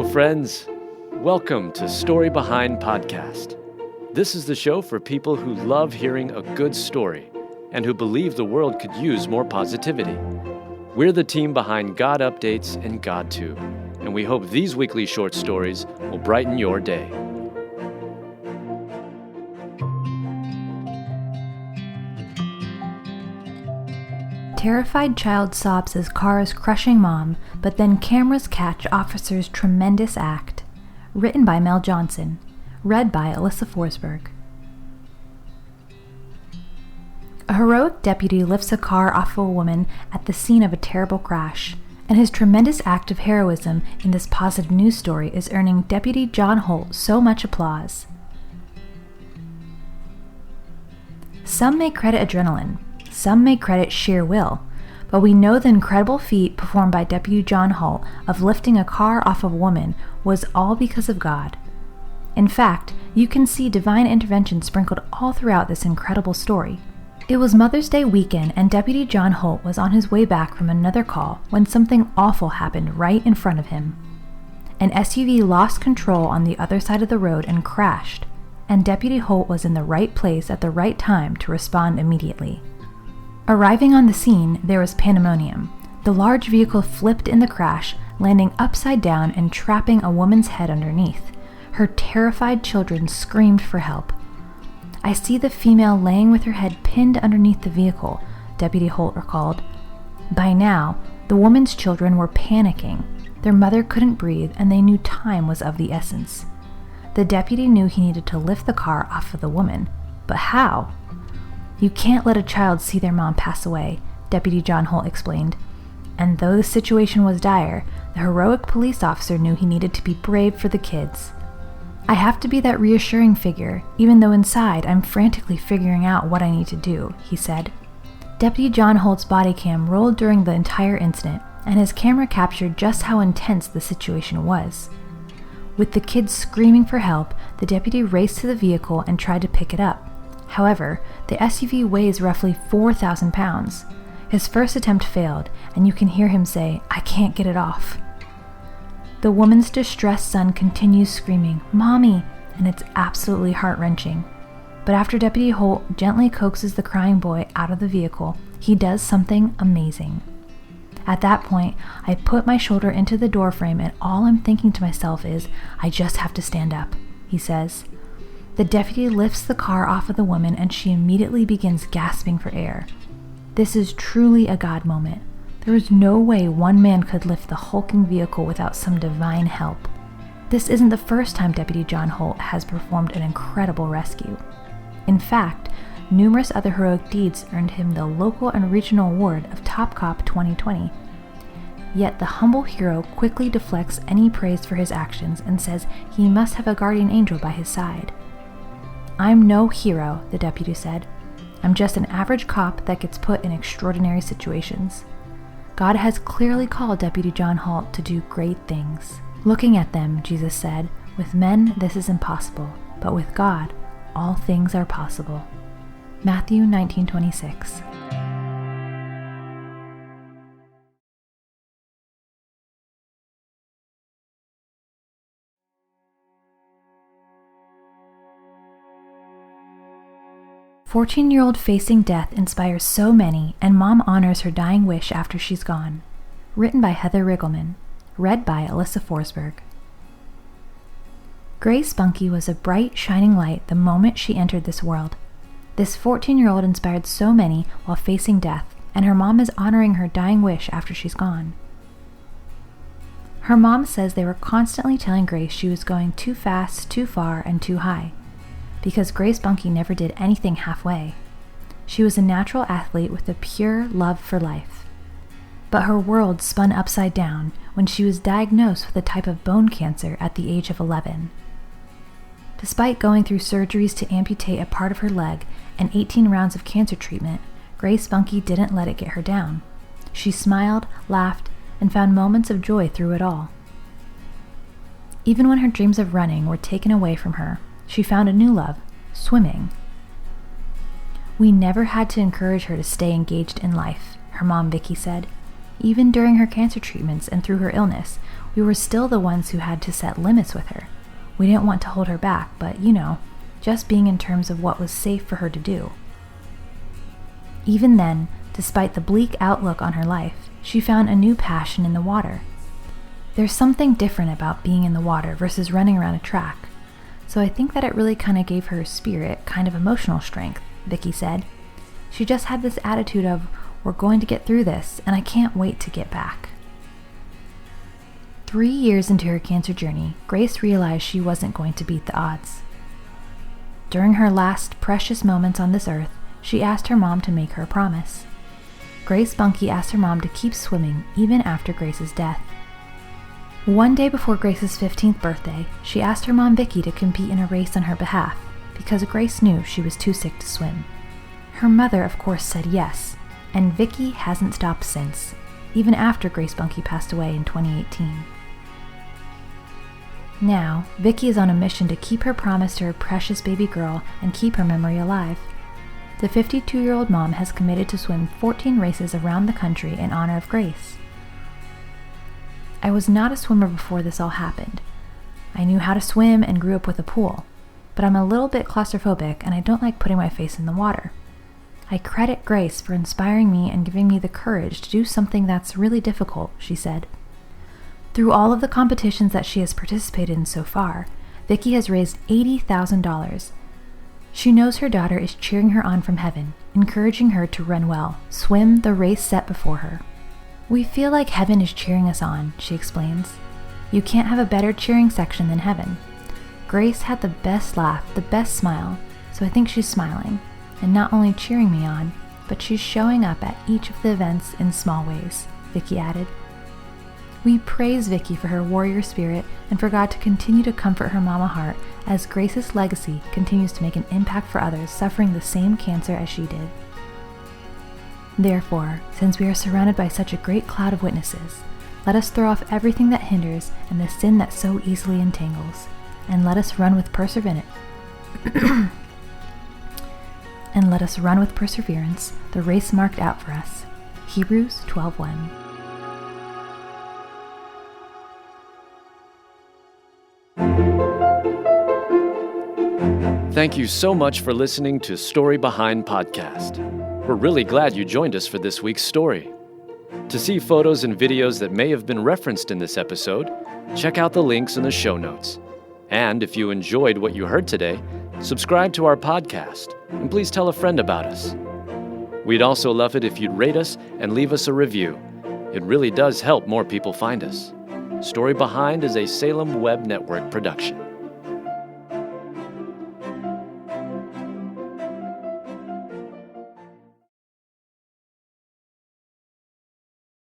Hello, friends. Welcome to Story Behind Podcast. This is the show for people who love hearing a good story and who believe the world could use more positivity. We're the team behind GodUpdates and GodTube, and we hope these weekly short stories will brighten your day. Terrified child sobs as car is crushing mom, but then cameras catch officer's tremendous act. Written by Mel Johnson. Read by Alyssa Forsberg. A heroic deputy lifts a car off of a woman at the scene of a terrible crash, and his tremendous act of heroism in this positive news story is earning Deputy Jon Holt so much applause. Some may credit adrenaline. Some may credit sheer will, but we know the incredible feat performed by Deputy Jon Holt of lifting a car off of a woman was all because of God. In fact, you can see divine intervention sprinkled all throughout this incredible story. It was Mother's Day weekend and Deputy Jon Holt was on his way back from another call when something awful happened right in front of him. An SUV lost control on the other side of the road and crashed, and Deputy Holt was in the right place at the right time to respond immediately. Arriving on the scene, there was pandemonium. The large vehicle flipped in the crash, landing upside down and trapping a woman's head underneath. Her terrified children screamed for help. "I see the female laying with her head pinned underneath the vehicle," Deputy Holt recalled. By now, the woman's children were panicking. Their mother couldn't breathe, and they knew time was of the essence. The deputy knew he needed to lift the car off of the woman. But how? "You can't let a child see their mom pass away," Deputy Jon Holt explained. And though the situation was dire, the heroic police officer knew he needed to be brave for the kids. "I have to be that reassuring figure, even though inside I'm frantically figuring out what I need to do," he said. Deputy Jon Holt's body cam rolled during the entire incident, and his camera captured just how intense the situation was. With the kids screaming for help, the deputy raced to the vehicle and tried to pick it up. However, the SUV weighs roughly 4,000 pounds. His first attempt failed, and you can hear him say, "I can't get it off." The woman's distressed son continues screaming, "Mommy," and it's absolutely heart-wrenching. But after Deputy Holt gently coaxes the crying boy out of the vehicle, he does something amazing. "At that point, I put my shoulder into the doorframe and all I'm thinking to myself is, I just have to stand up," he says. The deputy lifts the car off of the woman and she immediately begins gasping for air. This is truly a God moment. There is no way one man could lift the hulking vehicle without some divine help. This isn't the first time Deputy Jon Holt has performed an incredible rescue. In fact, numerous other heroic deeds earned him the local and regional award of Top Cop 2020. Yet the humble hero quickly deflects any praise for his actions and says he must have a guardian angel by his side. "I'm no hero," the deputy said. "I'm just an average cop that gets put in extraordinary situations. God has clearly called Deputy Jon Holt to do great things. Looking at them," Jesus said, "with men this is impossible, but with God all things are possible." Matthew 19:26. "14-Year-Old Facing Death inspires so many, and mom honors her dying wish after she's gone." Written by Heather Riggleman. Read by Alyssa Forsberg. Grace Bunke was a bright, shining light the moment she entered this world. This 14-year-old inspired so many while facing death, and her mom is honoring her dying wish after she's gone. Her mom says they were constantly telling Grace she was going too fast, too far, and too high, because Grace Bunke never did anything halfway. She was a natural athlete with a pure love for life. But her world spun upside down when she was diagnosed with a type of bone cancer at the age of 11. Despite going through surgeries to amputate a part of her leg and 18 rounds of cancer treatment, Grace Bunke didn't let it get her down. She smiled, laughed, and found moments of joy through it all. Even when her dreams of running were taken away from her, she found a new love, swimming. "We never had to encourage her to stay engaged in life," her mom Vicky said. Even during her cancer treatments and through her illness, we were still the ones who had to set limits with her. We didn't want to hold her back, but just being in terms of what was safe for her to do. Even then, despite the bleak outlook on her life, she found a new passion in the water. There's something different about being in the water versus running around a track. So I think that it really kind of gave her spirit, kind of emotional strength, Vicky said. She just had this attitude of, we're going to get through this, and I can't wait to get back. 3 years into her cancer journey, Grace realized she wasn't going to beat the odds. During her last precious moments on this earth, she asked her mom to make her a promise. Grace Bunke asked her mom to keep swimming even after Grace's death. One day before Grace's 15th birthday, she asked her mom Vicky to compete in a race on her behalf because Grace knew she was too sick to swim. Her mother, of course, said yes, and Vicky hasn't stopped since, even after Grace Bunke passed away in 2018. Now, Vicky is on a mission to keep her promise to her precious baby girl and keep her memory alive. The 52-year-old mom has committed to swim 14 races around the country in honor of Grace. I was not a swimmer before this all happened. I knew how to swim and grew up with a pool, but I'm a little bit claustrophobic and I don't like putting my face in the water. I credit Grace for inspiring me and giving me the courage to do something that's really difficult, she said. Through all of the competitions that she has participated in so far, Vicky has raised $80,000. She knows her daughter is cheering her on from heaven, encouraging her to run well, swim the race set before her. We feel like heaven is cheering us on, she explains. You can't have a better cheering section than heaven. Grace had the best laugh, the best smile, so I think she's smiling, and not only cheering me on, but she's showing up at each of the events in small ways, Vicky added. We praise Vicky for her warrior spirit and for God to continue to comfort her mama heart as Grace's legacy continues to make an impact for others suffering the same cancer as she did. Therefore, since we are surrounded by such a great cloud of witnesses, let us throw off everything that hinders and the sin that so easily entangles, and let us run with perseverance. And let us run with perseverance the race marked out for us. Hebrews 12:1. Thank you so much for listening to Story Behind Podcast. We're really glad you joined us for this week's story. To see photos and videos that may have been referenced in this episode, check out the links in the show notes. And if you enjoyed what you heard today, subscribe to our podcast, and please tell a friend about us. We'd also love it if you'd rate us and leave us a review. It really does help more people find us. Story Behind is a Salem Web Network production.